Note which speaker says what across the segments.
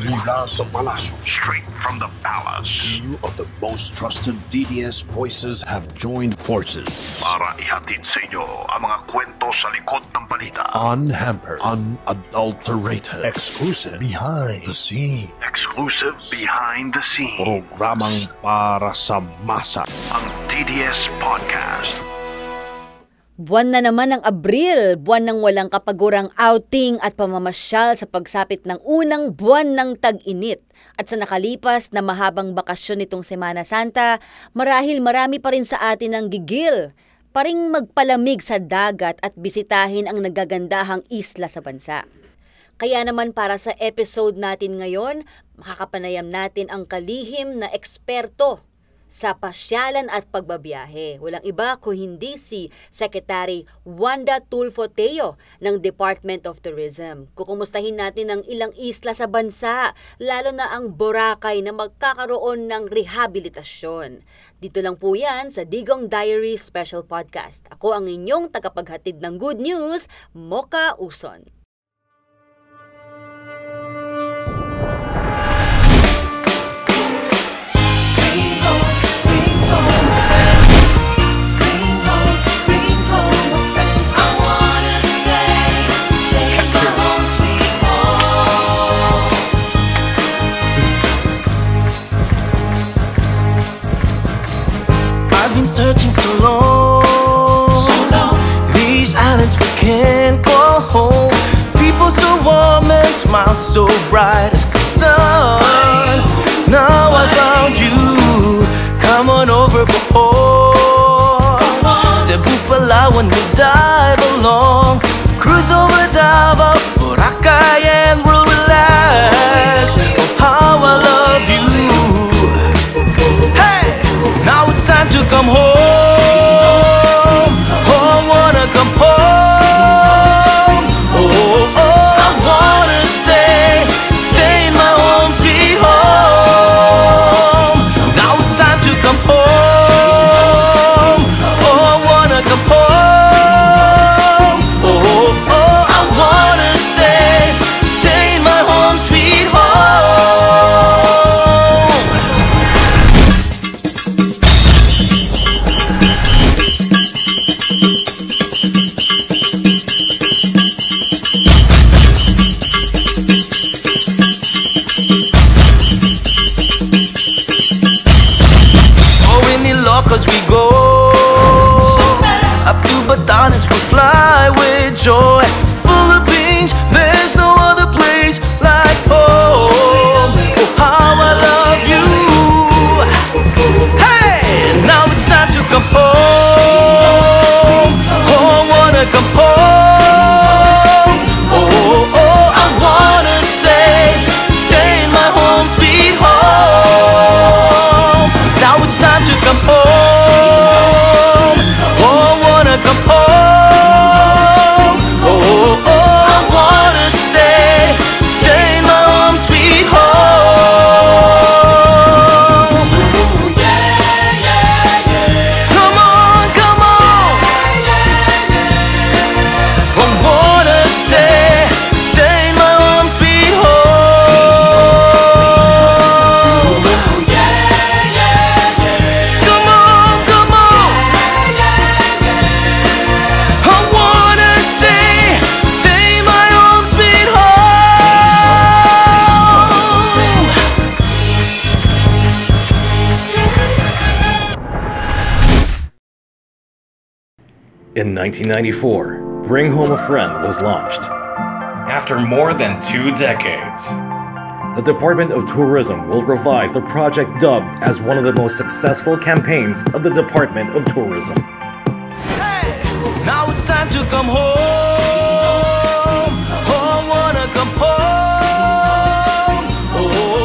Speaker 1: Mula sa palasyo,
Speaker 2: Straight from the palace.
Speaker 1: two of the most trusted DDS voices have joined forces.
Speaker 2: Para ihatid sa inyo ang mga kwento sa likod ng balita.
Speaker 1: Unhampered, unadulterated, exclusive, behind the scene.
Speaker 2: Exclusive behind the scenes.
Speaker 1: Programang para sa masa.
Speaker 2: Ang DDS Podcast.
Speaker 3: Buwan na naman ng Abril, buwan ng walang kapagurang outing at pamamasyal sa pagsapit ng unang buwan ng tag-init. At sa nakalipas na mahabang bakasyon nitong Semana Santa, marahil marami pa rin sa atin ang gigil. Paring magpalamig sa dagat at bisitahin ang nagagandahang isla sa bansa. Kaya naman para sa episode natin ngayon, makakapanayam natin ang kalihim na eksperto sa pasyalan at pagbabiyahe. Walang iba kung hindi si Secretary Wanda Tulfo-Teo ng Department of Tourism. Kukumustahin natin ang ilang isla sa bansa, lalo na ang Boracay na magkakaroon ng rehabilitasyon. Dito lang po yan sa Digong Diaries Special Podcast. Ako ang inyong tagapaghatid ng good news, Mocha, Uson.
Speaker 4: Searching so long, these islands we can't go home. People so warm and smiles so bright as the sun. Now I found you, come on over Bohol. Cebu, Palawan, we'll dive along, cruise over Davao, Boracay, and we'll relax. Oh, how I love you. Hey, now it's time to come home. Oh, I wanna come home. Oh, I wanna stay in my home, sweet home. Now it's time to come home. Oh, I wanna come home. Oh, I wanna stay in my home, sweet home. Cause we go up to Batanes, we'll fly with joy. Philippines, there's no other place like home. Oh, how I love you. Hey, now it's time to come home. Oh, I wanna come home. Oh, I wanna stay in my home, sweet home. Now it's time to come home. Come home. Oh, I wanna stay in my home, sweet home. Ooh, yeah, yeah, yeah. Come on, come on. I wanna stay in my home, sweet home. Ooh, yeah, yeah, yeah. Come on, come on. I wanna stay my own sweet home.
Speaker 5: In 1994, Bring Home a Friend was launched.
Speaker 6: After more than 2 decades,
Speaker 5: The Department of Tourism will revive the project dubbed as one of the most successful campaigns of the Department of Tourism.
Speaker 4: Hey, now it's time to come home. Oh, I wanna come home. Oh,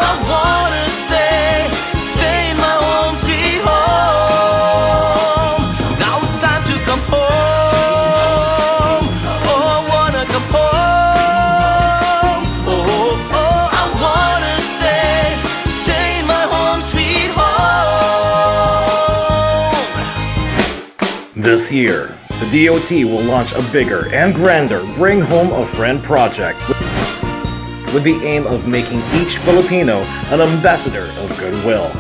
Speaker 4: I wanna stay in my home, sweet home. Now it's time to come home. Oh, I wanna come home. Oh, I wanna stay in my home, sweet home.
Speaker 5: This year, The DOT will launch a bigger and grander Bring Home a Friend project with the aim of making each Filipino an ambassador of goodwill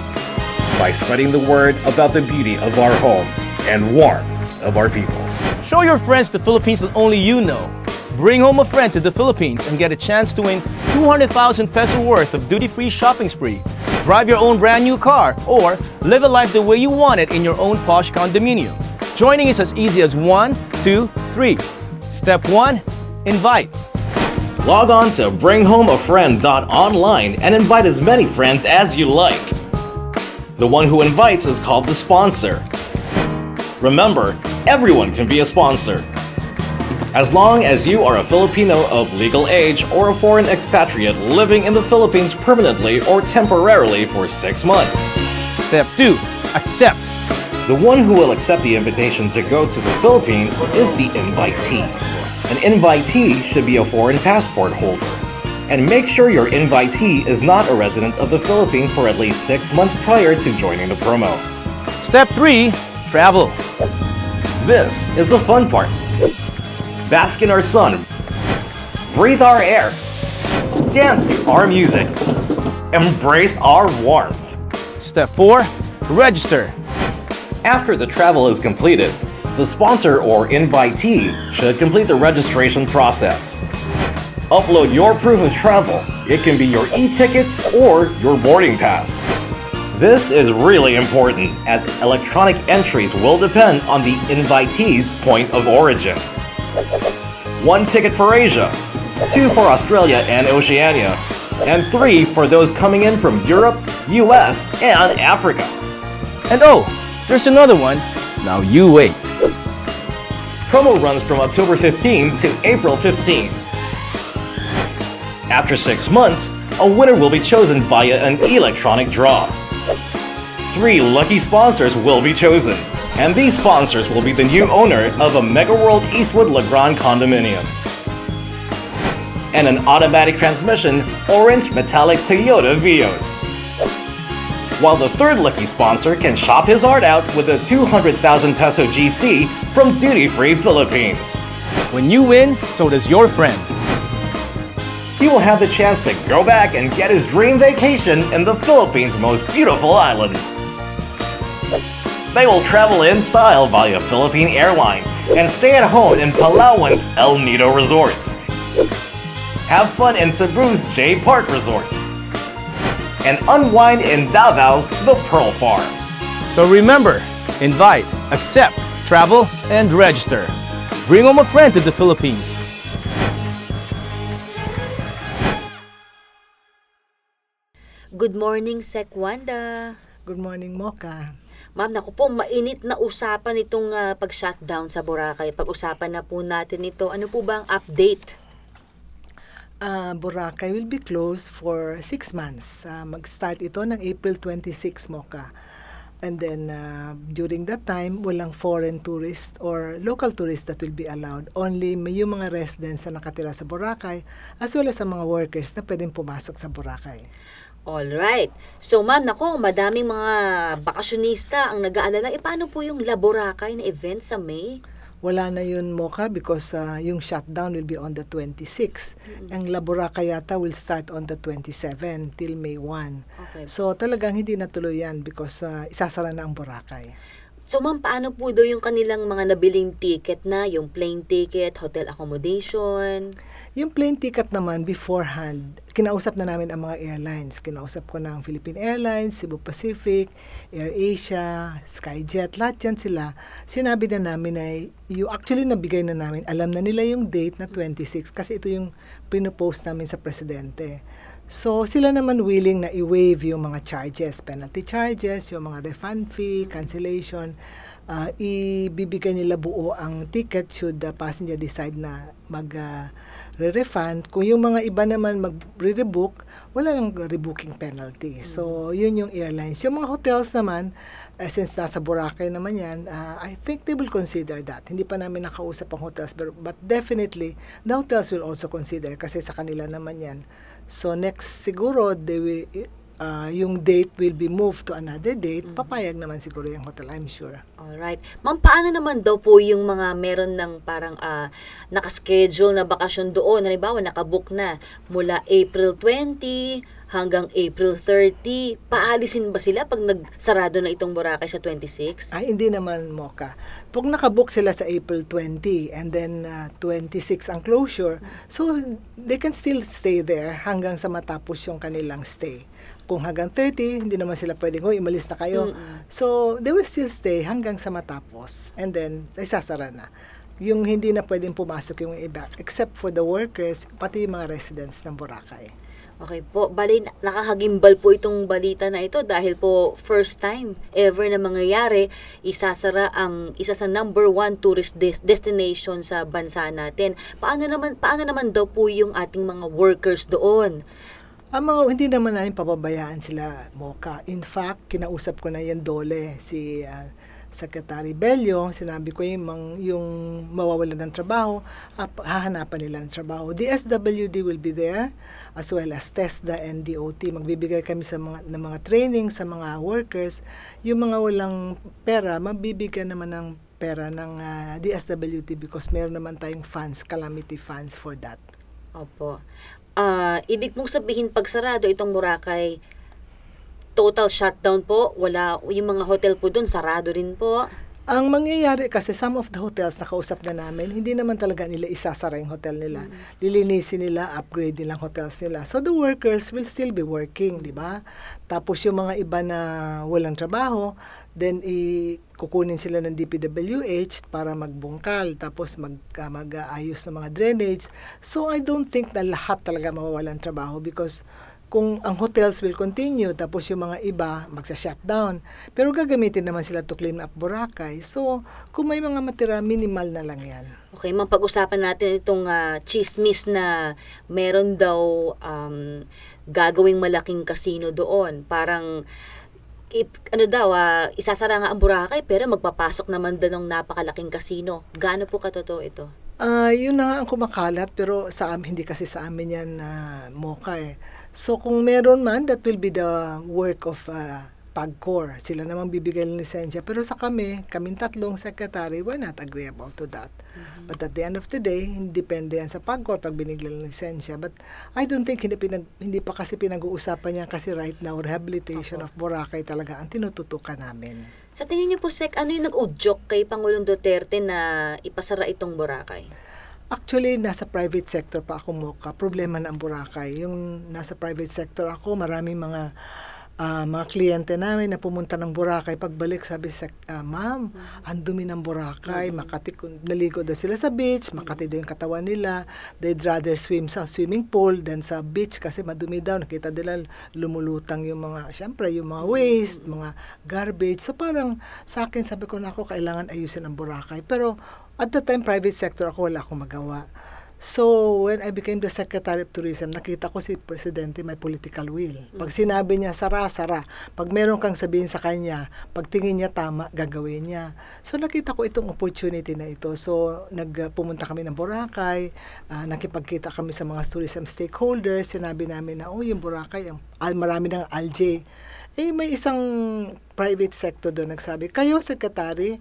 Speaker 5: by spreading the word about the beauty of our home and warmth of our people.
Speaker 7: Show your friends the Philippines that only you know. Bring home a friend to the Philippines and get a chance to win 200,000 peso worth of duty-free shopping spree. Drive your own brand new car or live a life the way you want it in your own posh condominium. Joining is as easy as 1, 2, 3. Step 1, invite.
Speaker 5: Log on to bringhomefriend.online and invite as many friends as you like. The one who invites is called the sponsor. Remember, everyone can be a sponsor. As long as you are a Filipino of legal age or a foreign expatriate living in the Philippines permanently or temporarily for 6 months.
Speaker 7: Step 2, accept.
Speaker 5: The one who will accept the invitation to go to the Philippines is the invitee. An invitee should be a foreign passport holder. And make sure your invitee is not a resident of the Philippines for at least 6 months prior to joining the promo.
Speaker 7: Step 3, travel.
Speaker 5: This is the fun part. Bask in our sun, breathe our air, dance to our music, embrace our warmth.
Speaker 7: Step 4, register.
Speaker 5: After the travel is completed, the sponsor or invitee should complete the registration process. Upload your proof of travel. It can be your e-ticket or your boarding pass. This is really important as electronic entries will depend on the invitee's point of origin. 1 ticket for Asia, 2 for Australia and Oceania, and 3 for those coming in from Europe, US, and Africa.
Speaker 7: And oh, there's another one. Now you wait.
Speaker 5: Promo runs from October 15 to April 15. After 6 months, a winner will be chosen via an electronic draw. 3 lucky sponsors will be chosen, and these sponsors will be the new owner of a Mega World Eastwood Legrand condominium and an automatic transmission orange metallic Toyota Vios. While the 3rd lucky sponsor can shop his art out with a 200,000 peso GC from Duty Free Philippines.
Speaker 7: When you win, so does your friend.
Speaker 5: He will have the chance to go back and get his dream vacation in the Philippines' most beautiful islands. They will travel in style via Philippine Airlines and stay at home in Palawan's El Nido Resorts. Have fun in Cebu's J Park Resorts. And unwind in Davao's The Pearl Farm.
Speaker 7: So remember, invite, accept, travel, and register. Bring home a friend to the Philippines.
Speaker 3: Good morning, Sec Wanda.
Speaker 8: Good morning, Mocha.
Speaker 3: Ma'am, naku po, mainit na usapan itong pag-shutdown sa Boracay. Pag-usapan na po natin ito. Ano po ba ang update?
Speaker 8: Boracay will be closed for 6 months. Mag-start ito ng April 26, Mocha. And then, during that time, walang foreign tourists or local tourists that will be allowed. Only yung mga residents na nakatira sa Boracay as well as sa mga workers na pwedeng pumasok sa Boracay.
Speaker 3: Alright. So ma'am, nako, madaming mga bakasyonista ang nag-aalala. Paano po yung La Boracay na event sa May?
Speaker 8: Wala na yun, Mocha, because yung shutdown will be on the 26. Ang La Boracay yata will start on the 27 till May 1.
Speaker 3: Okay.
Speaker 8: So talagang hindi natuloy yan because isasara na ang Boracay.
Speaker 3: So ma'am, paano po daw yung kanilang mga nabiling ticket na, yung plane ticket, hotel accommodation?
Speaker 8: Yung plane ticket naman, beforehand, kinausap na namin ang mga airlines. Kinausap ko ng Philippine Airlines, Cebu Pacific, AirAsia, Skyjet, lahat yan sila. Sinabi na namin na actually nabigay na namin, alam na nila yung date na 26 kasi ito yung pinopost namin sa Presidente. So, sila naman willing na i-waive yung mga charges, penalty charges, yung mga refund fee, cancellation. Ibibigay nila buo ang ticket should the passenger decide na mag-refund. Kung yung mga iba naman mag-rebook, wala nang rebooking penalty. So, yun yung airlines. Yung mga hotels naman, since nasa Boracay naman yan, I think they will consider that. Hindi pa namin nakausap ang hotels, but definitely, the hotels will also consider kasi sa kanila naman yan. So next siguro yung date will be moved to another date, papayag naman siguro yung hotel, I'm sure.
Speaker 3: Alright. Ma'am, paano naman daw po yung mga meron ng parang nakaschedule na bakasyon doon? Halimbawa, nakabook na mula April 20 hanggang April 30. Paalisin ba sila pag nagsarado na itong Boracay sa 26?
Speaker 8: Ay, hindi naman, Mocha. Pag nakabook sila sa April 20 and then 26 ang closure, so they can still stay there hanggang sa matapos yung kanilang stay. Kung hanggang 30, hindi naman sila pwedeng, umalis na kayo. So, they will still stay hanggang sa matapos. And then, isasara na. Yung hindi na pwedeng pumasok yung iba, except for the workers, pati yung mga residents ng Boracay.
Speaker 3: Okay po, bali nakakagimbal po itong balita na ito dahil po first time ever na mangyayari, isasara ang isa sa number 1 tourist destination sa bansa natin. Paano naman daw po yung ating mga workers doon?
Speaker 8: Hindi naman namin pababayaan sila, Mocha. In fact, kinausap ko na yan Dole, si Secretary Bello, sinabi ko yung mawawalan ng trabaho, hahanapan nila ng trabaho. DSWD will be there, as well as TESDA and DOT. Magbibigay kami ng mga training sa mga workers. Yung mga walang pera, mabibigyan naman ng pera ng DSWD because meron naman tayong funds, calamity funds for that.
Speaker 3: Opo. Ibig mong sabihin pag sarado itong Boracay, total shutdown po, wala, yung mga hotel po doon, sarado rin po.
Speaker 8: Ang mangyayari kasi, some of the hotels nakausap na namin, hindi naman talaga nila isasara yung hotel nila. Lilinisin nila, upgrade nilang hotels nila. So the workers will still be working, di ba? Tapos yung mga iba na walang trabaho, then kukunin sila ng DPWH para magbungkal, tapos mag-ayos ng mga drainage. So I don't think na lahat talaga mawawalan trabaho because kung ang hotels will continue, tapos yung mga iba magsa-shutdown. Pero gagamitin naman sila to clean up Boracay. So, kung may mga matira, minimal na lang yan.
Speaker 3: Okay, pag-usapan natin itong chismis na meron daw gagawing malaking casino doon. Parang, isasara nga ang Boracay, pero magpapasok naman doon ng napakalaking casino. Gaano po katotoo ito?
Speaker 8: Yun na nga ang kumakalat, pero hindi kasi sa amin yan, Mocha eh. So kung meron man, that will be the work of PAGCOR. Sila namang bibigay ng lisensya. Pero sa kaming tatlong secretary, we're not agreeable to that. But at the end of the day, depende yan sa PAGCOR pag binigay ng lisensya. But I don't think hindi pa kasi pinag-uusapan yan kasi right now, rehabilitation of Boracay talaga ang tinututukan namin.
Speaker 3: Sa tingin niyo po, Sec, ano yung nag-udyok kay Pangulong Duterte na ipasara itong Boracay?
Speaker 8: Actually, nasa private sector pa ako, Mocha. Problema na ang Boracay. Yung nasa private sector ako, maraming mga kliyente namin na pumunta ng Boracay. Pagbalik, sabi sa, ma'am, ang dumi ng Boracay. Naligo daw sila sa beach, makati daw yung katawan nila. They'd rather swim sa swimming pool than sa beach kasi madumi daw. Nakita nila lumulutang yung mga, syempre, yung mga waste, mga garbage. So parang sa akin, sabi ko na ako, kailangan ayusin ang Boracay. Pero at the time, private sector ako, wala akong magawa. So, when I became the Secretary of Tourism, nakita ko si Presidente may political will. Pag sinabi niya, sara. Pag meron kang sabihin sa kanya, pag tingin niya tama, gagawin niya. So, nakita ko itong opportunity na ito. So, pumunta kami ng Boracay, nakipagkita kami sa mga tourism stakeholders, sinabi namin na, yung Boracay, marami ng algae. May isang private sector doon nagsabi, kayo, Secretary,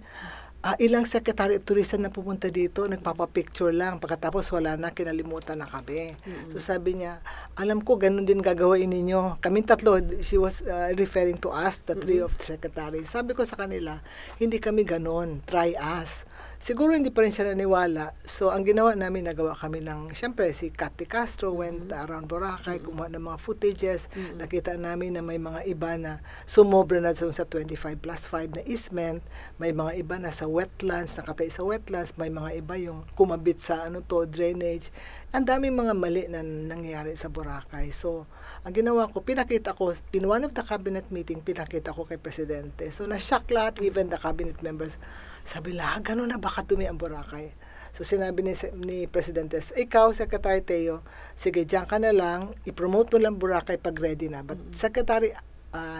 Speaker 8: ilang Secretary of Tourism na pumunta dito, nagpapapicture lang, pagkatapos wala na, kinalimutan na kami. So sabi niya, alam ko, ganun din gagawin ninyo. Kaming tatlo, she was referring to us, the three of the secretaries. Sabi ko sa kanila, hindi kami ganun, try us. Siguro hindi pa rin siya naniwala. So, ang ginawa namin, nagawa kami ng, syempre, si Cathy Castro went around Boracay, kumuha ng mga footages. Nakita namin na may mga iba na sumobra na sa 25+5 na easement. May mga iba na sa wetlands, nakatay sa wetlands. May mga iba yung kumabit sa drainage. Ang daming mga mali na nangyayari sa Boracay. So, ang ginawa ko, pinakita ko, in one of the cabinet meeting, pinakita ko kay Presidente. So, na-shock lahat, even the cabinet members. Sabi lang, gano'n na baka dumi ang Boracay. So, sinabi ni Presidente, ikaw, Secretary Teo, sige, diyan ka na lang, i-promote mo lang Boracay pag ready na. But, Secretary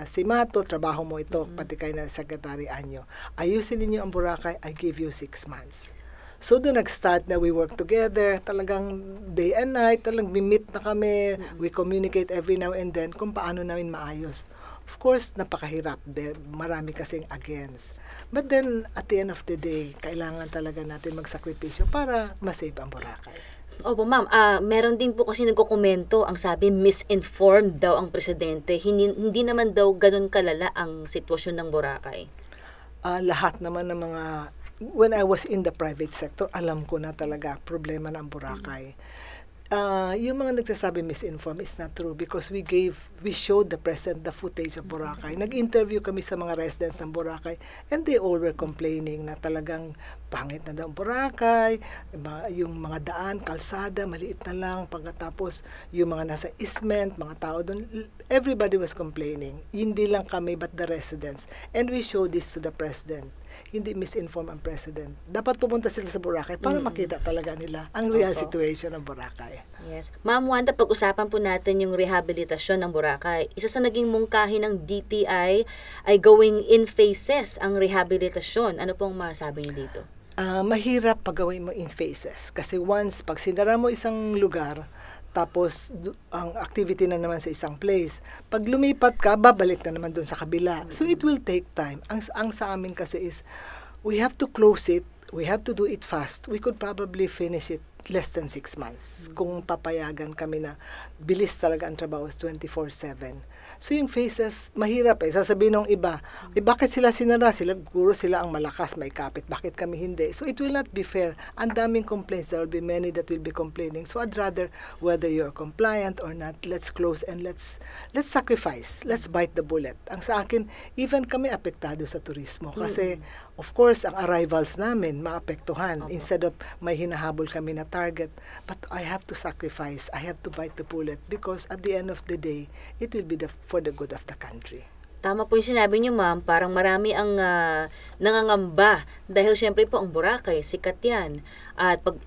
Speaker 8: si Mato, trabaho mo ito, pati kayo na Secretary Anyo. Ayusin ninyo ang Boracay, I give you 6 months. So doon nag-start na we work together, talagang day and night, talagang we-meet na kami, we communicate every now and then kung paano namin maayos. Of course, napakahirap din. Marami kasing against. But then, at the end of the day, kailangan talaga natin magsakripisyo para masave ang Boracay.
Speaker 3: Opo, ma'am. Meron din po kasi nagkokomento, ang sabi, misinformed daw ang presidente. Hindi naman daw ganun kalala ang sitwasyon ng Boracay.
Speaker 8: Lahat naman ng mga... When I was in the private sector, alam ko na talaga problema ng Boracay. Yung mga nagsasabi misinformed is not true because we showed the president the footage of Boracay. Nag-interview kami sa mga residents ng Boracay and they all were complaining na talagang pangit na daw ang Boracay, yung mga daan, kalsada, maliit na lang, pagkatapos yung mga nasa isment, mga tao doon, everybody was complaining. Hindi lang kami but the residents. And we showed this to the president. Hindi misinform ang president. Dapat pumunta sila sa Boracay para makita talaga nila ang real situation ng Boracay.
Speaker 3: Yes. Ma'am Wanda, pag-usapan po natin yung rehabilitasyon ng Boracay. Isa sa naging mungkahi ng DTI ay going in phases ang rehabilitasyon. Ano pong masasabi niyo dito?
Speaker 8: Mahirap pag gawin mo in phases. Kasi once, pag sinara mo isang lugar, tapos ang activity na naman sa isang place. Pag lumipat ka, babalik na naman doon sa kabila. So it will take time. Ang sa amin kasi is, we have to close it, we have to do it fast. We could probably finish it less than 6 months. Kung papayagan kami na bilis talaga ang trabaho is 24/7. So yung phases, mahirap eh. Sasabihin ng iba, bakit sila sinara? Siguro sila ang malakas, may kapit. Bakit kami hindi? So it will not be fair. Ang daming complaints. There will be many that will be complaining. So I'd rather, whether you're compliant or not, let's close and let's sacrifice. Let's bite the bullet. Ang sa akin, even kami apektado sa turismo. Kasi, of course, ang arrivals namin maapektuhan. Instead of may hinahabol kami na target. But I have to sacrifice. I have to bite the bullet because at the end of the day, it will be for the good of the country.
Speaker 3: Tama po yung sinabi niyo, ma'am. Parang marami ang nangangamba dahil syempre po ang Boracay, sikat yan. At pag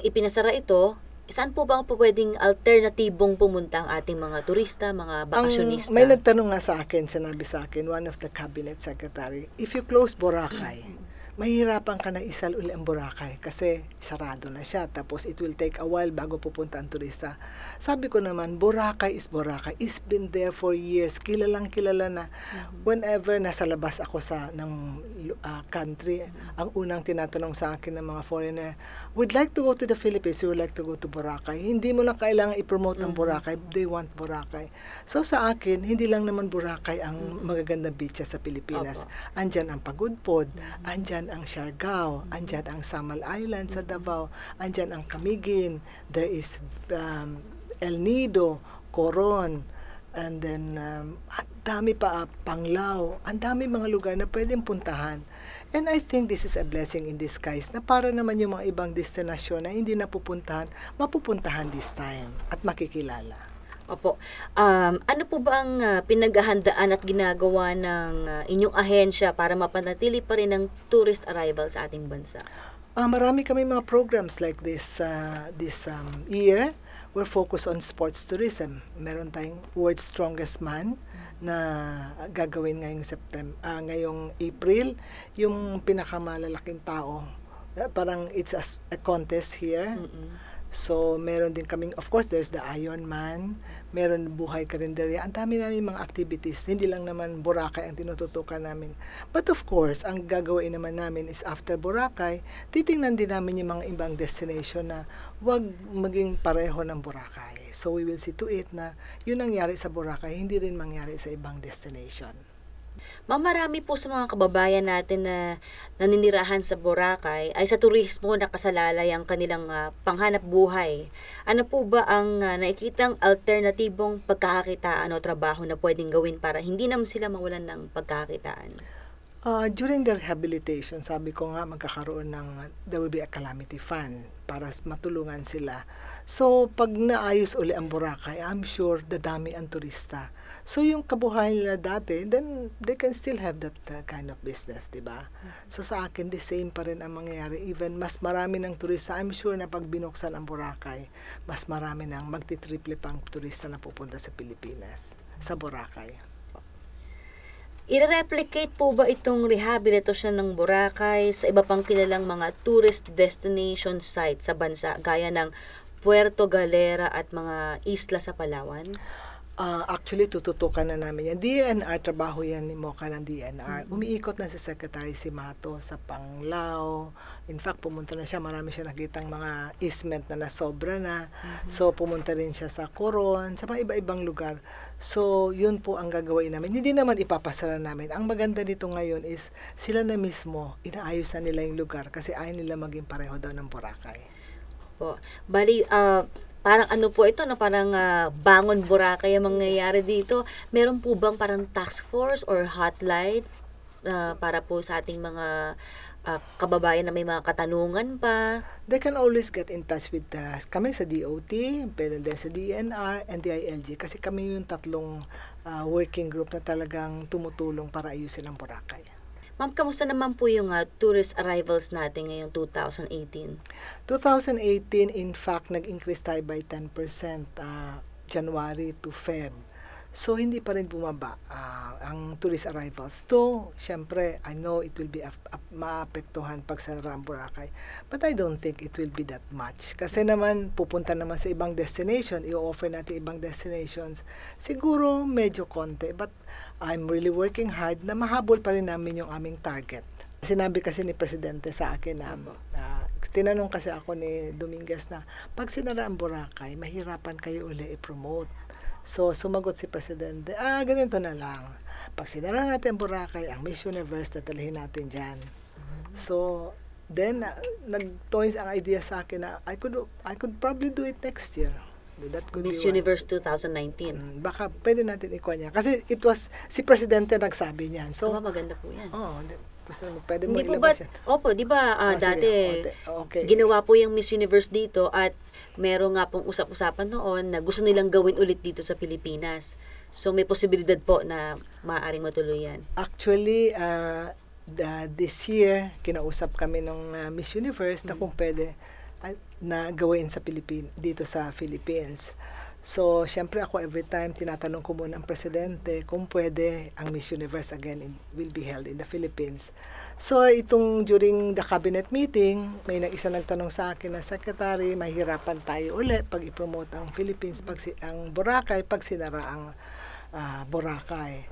Speaker 3: ipinasara ito, saan po ba pwedeng alternatibong pumunta ang ating mga turista, mga bakasyonista?
Speaker 8: May nagtanong nga sa akin, sinabi sa akin, one of the cabinet secretary, if you close Boracay, mahirapan ka na isal uli ang Boracay kasi sarado na siya. Tapos it will take a while bago pupunta ang turista. Sabi ko naman, Boracay is Boracay. It's been there for years. Kilalang kilala na. Whenever nasa labas ako ng country, ang unang tinatanong sa akin ng mga foreigner, would like to go to the Philippines, you would like to go to Boracay. Hindi mo lang kailangan i-promote ang Boracay. They want Boracay. So sa akin, hindi lang naman Boracay ang magagandang beaches sa Pilipinas. Andyan ang Pagudpod, andyan ang Siargao, andyan ang Samal Island sa Davao, andyan ang Camiguin, there is El Nido, Coron, and then ang dami pa, Panglao, ang dami mga lugar na pwedeng puntahan. And I think this is a blessing in disguise na para naman yung mga ibang destinasyon na hindi napupuntahan, mapupuntahan this time at makikilala.
Speaker 3: Opo. Ano po ba ang pinaghahandaan at ginagawa ng inyong ahensya para mapanatili pa rin ang tourist arrival sa ating bansa?
Speaker 8: Marami kami mga programs like this year. We're focused on sports tourism. Meron tayong World's Strongest Man na gagawin ngayong April. Yung pinakamalalaking tao. Parang it's a contest here. So, meron din kaming, of course, there's the Iron Man, meron buhay karinderya. Ang dami namin mga activities, hindi lang naman Boracay ang tinututukan namin. But of course, ang gagawin naman namin is after Boracay, titingnan din namin yung mga ibang destination na wag maging pareho ng Boracay. So, we will see to it na yun nangyari sa Boracay, hindi rin mangyari sa ibang destination.
Speaker 3: Ma'am, marami po sa mga kababayan natin na naninirahan sa Boracay ay sa turismo nakasalalay ang kanilang panghanap buhay. Ano po ba ang nakikitang alternatibong pagkakakitaan o trabaho na pwedeng gawin para hindi naman sila mawalan ng pagkakakitaan?
Speaker 8: During the rehabilitation, sabi ko nga magkakaroon there will be a calamity fund para matulungan sila. So, pag naayos uli ang Boracay, I'm sure dadami ang turista. So, yung kabuhayan nila dati, then they can still have that kind of business, di ba? So, sa akin, the same pa rin ang mangyayari. Even mas marami ng turista, I'm sure na pag binuksan ang Boracay, mas marami ng magti-triple pang turista na pupunta sa Pilipinas, sa Boracay.
Speaker 3: I-replicate po ba itong rehabilitation ng Boracay sa iba pang kilalang mga tourist destination sites sa bansa gaya ng Puerto Galera at mga isla sa Palawan?
Speaker 8: Actually, tututukan na namin yan. DNR, trabaho yan ni Mocha ng DNR. Umiikot na si Secretary Simato sa Panglao. In fact, pumunta na siya. Marami siya nakitang mga easement na nasobra na. So, pumunta rin siya sa Coron, sa mga iba-ibang lugar. So, yun po ang gagawin namin. Hindi naman ipapasara namin. Ang maganda dito ngayon is sila na mismo, inaayos na nila yung lugar kasi ayaw nila maging pareho daw ng Boracay.
Speaker 3: Bali, parang ano po ito, no? Parang bangon Boracay ang mangyayari dito. Meron po bang parang task force or hotline para po sa ating mga kababayan na may mga katanungan pa?
Speaker 8: They can always get in touch with kami sa DOT, pwede din sa DNR, and DILG kasi kami yung tatlong working group na talagang tumutulong para ayusin ang Boracay.
Speaker 3: Ma'am, kamusta naman po yung tourist arrivals natin ngayong 2018?
Speaker 8: 2018, in fact, nag-increase tayo by 10% January to Feb. So, hindi pa rin bumaba ang tourist arrivals. So, syempre, I know it will be maapektuhan pag sarara ang Boracay. But I don't think it will be that much. Kasi naman, pupunta naman sa ibang destination, i-offer natin ibang destinations. Siguro, medyo konti. But I'm really working hard na mahabol pa rin namin yung aming target. Sinabi kasi ni Presidente sa akin na tinanong kasi ako ni Dominguez na pag sinara ang Boracay, mahirapan kayo uli i-promote. So, sumagot si Presidente, ganito na lang. Pag sinara natin ang Boracay, ang Miss Universe, dadalhin natin dyan. So, then, nag-toys ang idea sa akin na I could probably do it next year. That could
Speaker 3: Miss
Speaker 8: be
Speaker 3: Universe 2019.
Speaker 8: Baka pwede natin ikuha niya. Kasi it was, si Presidente nagsabi niyan. So,
Speaker 3: maganda po yan.
Speaker 8: Pwede mo
Speaker 3: Hindi po
Speaker 8: ilabas
Speaker 3: ba,
Speaker 8: yan.
Speaker 3: opo, di ba dati,
Speaker 8: okay.
Speaker 3: ginawa po yung Miss Universe dito at meron nga pong usap-usapan noon na gusto nilang gawin ulit dito sa Pilipinas. So, may posibilidad po na maaaring matuloy yan.
Speaker 8: Actually, this year, kinausap kami ng Miss Universe na kung pwede na gawin sa dito sa Philippines. So, syempre ako every time tinatanong ko muna ang Presidente kung pwede ang Miss Universe again will be held in the Philippines. So, itong during the cabinet meeting, may isa nagtanong sa akin na Secretary, mahirapan tayo ulit pag i-promote ang Philippines, ang Boracay, pag sinara ang Boracay.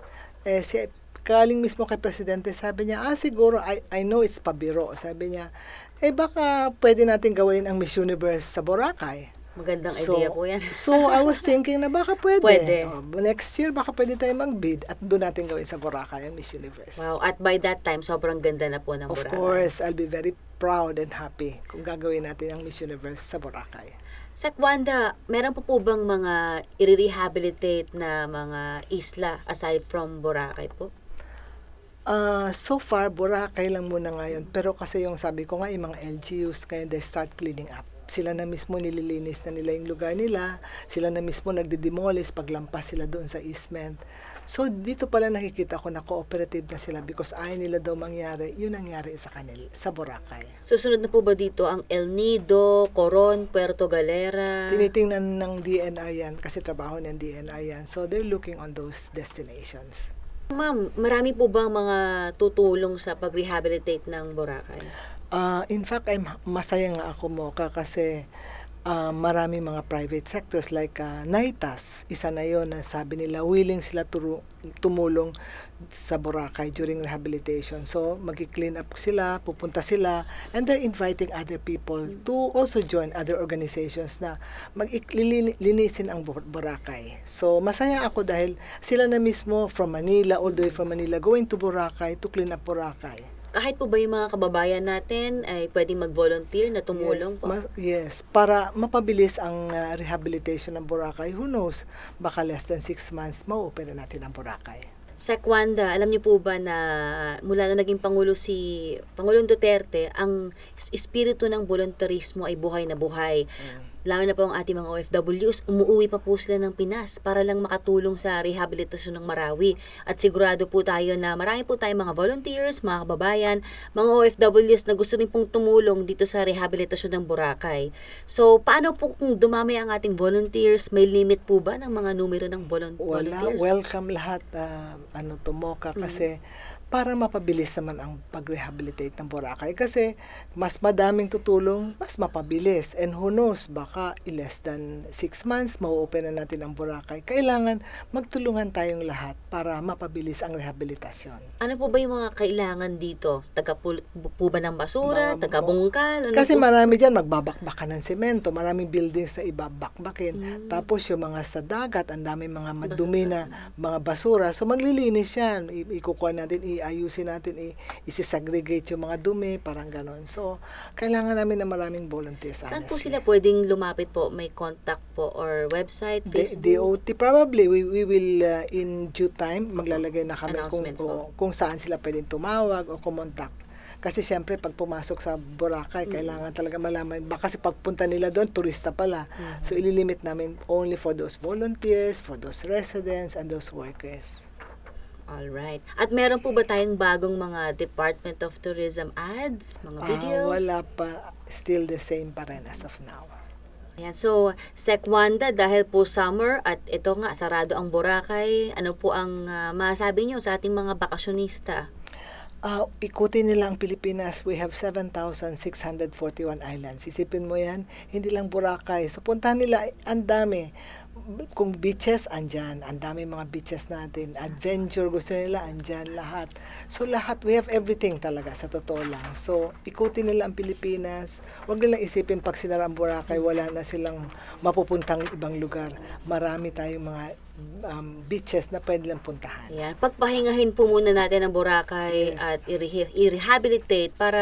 Speaker 8: Kaling mismo kay Presidente, sabi niya, siguro, I know it's pabiro. Sabi niya, baka pwede natin gawin ang Miss Universe sa Boracay.
Speaker 3: Magandang idea po yan.
Speaker 8: So, I was thinking na baka pwede. Next year, baka pwede tayo mag-bid at doon natin gawin sa Boracay ang Miss Universe.
Speaker 3: Wow, at by that time, sobrang ganda na po ng Boracay.
Speaker 8: Of course, I'll be very proud and happy kung gagawin natin ang Miss Universe sa Boracay.
Speaker 3: Sek Wanda, meron po bang mga i-rehabilitate na mga isla aside from Boracay po?
Speaker 8: So far, Boracay lang muna ngayon. Pero kasi yung sabi ko nga, yung mga LGUs, kaya they start cleaning up. Sila na mismo nililinis na nila yung lugar nila. Sila na mismo nagde-demolish paglampas sila doon sa easement. So, dito pala nakikita ko na cooperative na sila because ayaw nila daw mangyari. Yun nangyari sa kanila, sa Boracay.
Speaker 3: Susunod na po ba dito ang El Nido, Coron, Puerto Galera?
Speaker 8: Tinitingnan ng DNR yan kasi trabaho ng DNR yan. So, they're looking on those destinations.
Speaker 3: Ma'am, marami po bang mga tutulong sa pag-rehabilitate ng Boracay?
Speaker 8: In fact, masaya nga ako, Mocha, kasi marami mga private sectors like Naitas, isa na yon na sabi nila willing sila tumulong sa Boracay during rehabilitation. So, mag-clean up sila, pupunta sila, and they're inviting other people to also join other organizations na mag-linisin ang Boracay. So, masaya ako dahil sila na mismo from Manila, all the way from Manila, going to Boracay to clean up Boracay.
Speaker 3: Kahit po ba yung mga kababayan natin ay pwedeng mag-volunteer na tumulong po?
Speaker 8: Yes, para mapabilis ang rehabilitation ng Boracay. Who knows, baka less than 6 months, ma-open na natin ang Boracay.
Speaker 3: Sek Wanda, alam niyo po ba na mula na naging Pangulo Pangulong Duterte, ang espiritu ng voluntarismo ay buhay na buhay. Lalo na po ang ating mga OFWs, umuwi pa po sila ng Pinas para lang makatulong sa rehabilitasyon ng Marawi. At sigurado po tayo na marami po tayong mga volunteers, mga kababayan, mga OFWs na gusto rin pong tumulong dito sa rehabilitasyon ng Boracay. So, paano po kung dumami ang ating volunteers? May limit po ba ng mga numero ng volunteers?
Speaker 8: Wala, welcome lahat Mocha, kasi para mapabilis naman ang pag-rehabilitate ng Boracay, kasi mas madaming tutulong, mas mapabilis. And who knows, baka in less than 6 months, ma-open na natin ang Boracay. Kailangan magtulungan tayong lahat para mapabilis ang rehabilitasyon.
Speaker 3: Ano po ba yung mga kailangan dito? Taga-pulot po ba ng basura? Taga-bungkal?
Speaker 8: Kasi marami dyan, magbabakbakan ng semento, maraming buildings na ibabakbakin. Tapos yung mga sa dagat, ang daming mga madumi na mga basura. So maglilinis yan. Ikukuha natin, ayusin natin, isisegregate yung mga dumi, parang ganon. So, kailangan namin na maraming volunteers.
Speaker 3: Saan po sila pwedeng lumapit po? May contact po or website, Facebook?
Speaker 8: DOT, probably. We will, in due time, maglalagay na kami kung saan sila pwedeng tumawag o kumontak. Kasi syempre, pag pumasok sa Boracay, kailangan talaga malaman. Baka kasi pagpunta nila doon, turista pala. So, ililimit namin only for those volunteers, for those residents, and those workers.
Speaker 3: Alright. At meron po ba tayong bagong mga Department of Tourism ads, mga videos?
Speaker 8: Wala pa. Still the same pa rin as of now.
Speaker 3: Ayan. So, Sec Wanda, dahil po summer at ito nga, sarado ang Boracay, ano po ang masabi nyo sa ating mga bakasyonista?
Speaker 8: Ikutin nila ang Pilipinas. We have 7,641 islands. Isipin mo yan, hindi lang Boracay. So, puntahan nila, ang dami. Kung beaches, andyan. Ang dami mga beaches natin. Adventure, gusto nila, andyan lahat. So, lahat, we have everything talaga, sa totoo lang. So, ikutin nila ang Pilipinas. Huwag nilang isipin pag sinara ang Boracay, wala na silang mapupuntang ibang lugar. Marami tayong mga beaches na pwede lang puntahan.
Speaker 3: Yan. Pagpahingahin po muna natin ang Boracay at i-rehabilitate para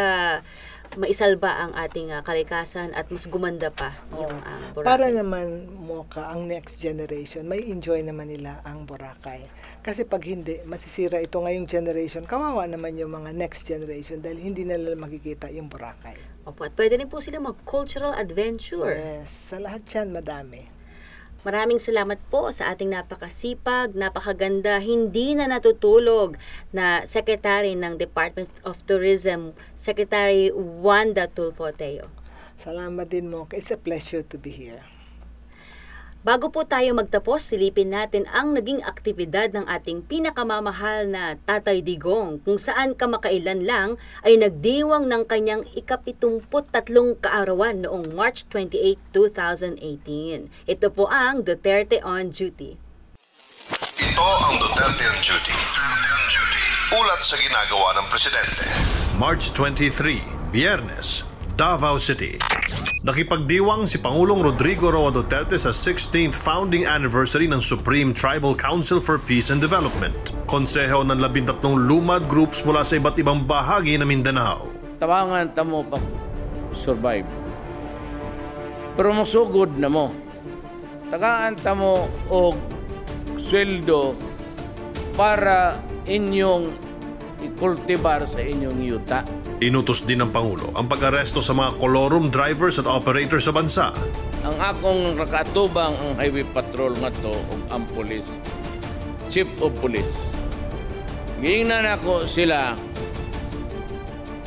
Speaker 3: maisalba ang ating kalikasan at mas gumanda pa yung Boracay.
Speaker 8: Para naman, Mocha, ang next generation, may enjoy naman nila ang Boracay. Kasi pag hindi, masisira ito ngayong generation, kawawa naman yung mga next generation dahil hindi nila makikita yung Boracay.
Speaker 3: Opo, at pwede rin po sila mag-cultural adventure.
Speaker 8: Yes, sa lahat yan, madami.
Speaker 3: Maraming salamat po sa ating napakasipag, napakaganda, hindi na natutulog na Secretary ng Department of Tourism, Secretary Wanda Tulfo-Teo.
Speaker 8: Salamat din, Mocha. It's a pleasure to be here.
Speaker 3: Bago po tayo magtapos, silipin natin ang naging aktibidad ng ating pinakamamahal na Tatay Digong, kung saan kamakailan lang ay nagdiwang ng kanyang ika-73 kaarawan noong March 28, 2018. Ito po ang Duterte on Duty.
Speaker 2: Ito ang Duterte on Duty. Ulat sa ginagawa ng Presidente.
Speaker 1: March 23, Biyernes, Davao City. Nakipagdiwang si Pangulong Rodrigo Roa Duterte sa 16th founding anniversary ng Supreme Tribal Council for Peace and Development. Konseho ng 13 lumad groups mula sa iba't ibang bahagi ng Mindanao.
Speaker 9: Tawangan tamo pa survive. Pero masugod na mo. Tagaan tamo og sweldo para inyong ikultibar sa inyong yuta.
Speaker 1: Inutos din ng Pangulo ang pag-aresto sa mga kolorum drivers at operators sa bansa.
Speaker 9: Ang akong nakatubang ang highway patrol nga to ug ang police, chief of police. Giingnan ako sila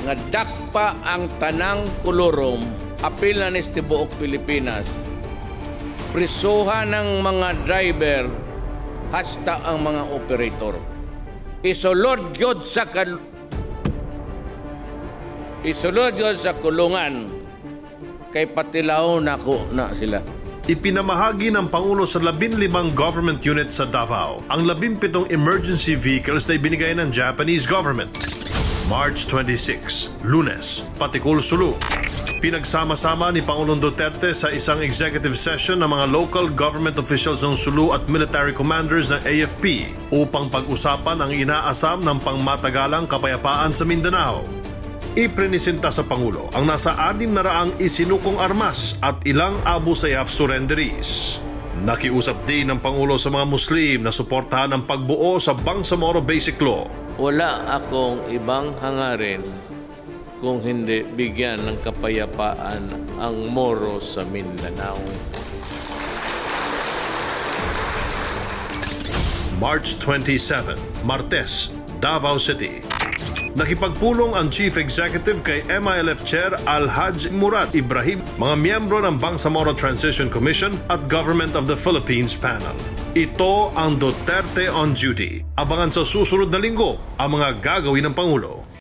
Speaker 9: nga dakpa ang tanang kolorum, apil na ni tibuok Pilipinas. Prisuhan ng mga driver hasta ang mga operator. Isulod gyud sa kulungan kay patilaw nako na sila.
Speaker 1: Ipinamahagi ng Pangulo sa 15 government units sa Davao ang 17 emergency vehicles na ibinigay ng Japanese government. March 26, Lunes, Patikul, Sulu. Pinagsama-sama ni Pangulong Duterte sa isang executive session ng mga local government officials ng Sulu at military commanders ng AFP upang pag-usapan ang inaasam ng pangmatagalang kapayapaan sa Mindanao. Iprinisinta sa Pangulo ang nasa 600 isinukong armas at ilang Abu Sayyaf surrenderies. Nakiusap din ng Pangulo sa mga Muslim na suportahan ang pagbuo sa Bangsamoro Basic Law.
Speaker 9: Wala akong ibang hangarin kung hindi bigyan ng kapayapaan ang Moro sa Mindanao.
Speaker 1: March 27, Martes, Davao City. Nakipagpulong ang Chief Executive kay MILF Chair Alhaj Murad Ibrahim, mga miyembro ng Bangsamoro Transition Commission at Government of the Philippines Panel. Ito ang Duterte on Duty. Abangan sa susunod na linggo ang mga gagawin ng Pangulo.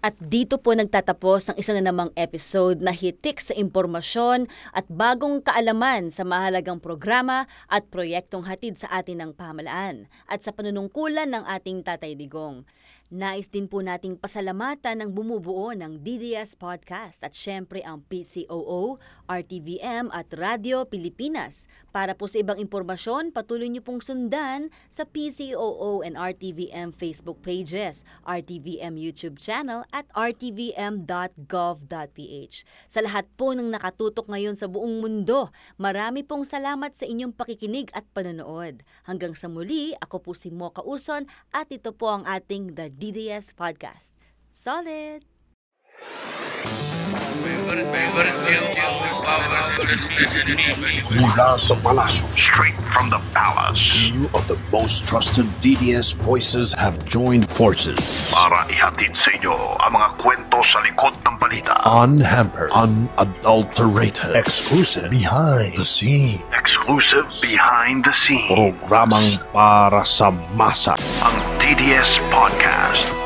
Speaker 3: At dito po nagtatapos ang isa na namang episode na hitik sa impormasyon at bagong kaalaman sa mahalagang programa at proyektong hatid sa atin ng pamahalaan at sa panunungkulan ng ating Tatay Digong. Nais din po nating pasalamatan ang bumubuo ng DDS Podcast at syempre ang PCOO, RTVM at Radio Pilipinas. Para po sa ibang impormasyon, patuloy niyo pong sundan sa PCOO and RTVM Facebook pages, RTVM YouTube channel at rtvm.gov.ph. Sa lahat po ng nakatutok ngayon sa buong mundo, marami pong salamat sa inyong pakikinig at panonood. Hanggang sa muli, ako po si Mocha Uson at ito po ang ating The DDS Podcast. Solid!
Speaker 10: Mula sa palasyo, straight from the palace, two of the most trusted DDS voices have joined forces para ihatid sa inyo ang mga kwento sa likod ng balita. Unhampered, unadulterated, exclusive behind the scene. Exclusive behind the scene. Programang para sa masa. Ang DDS Podcast.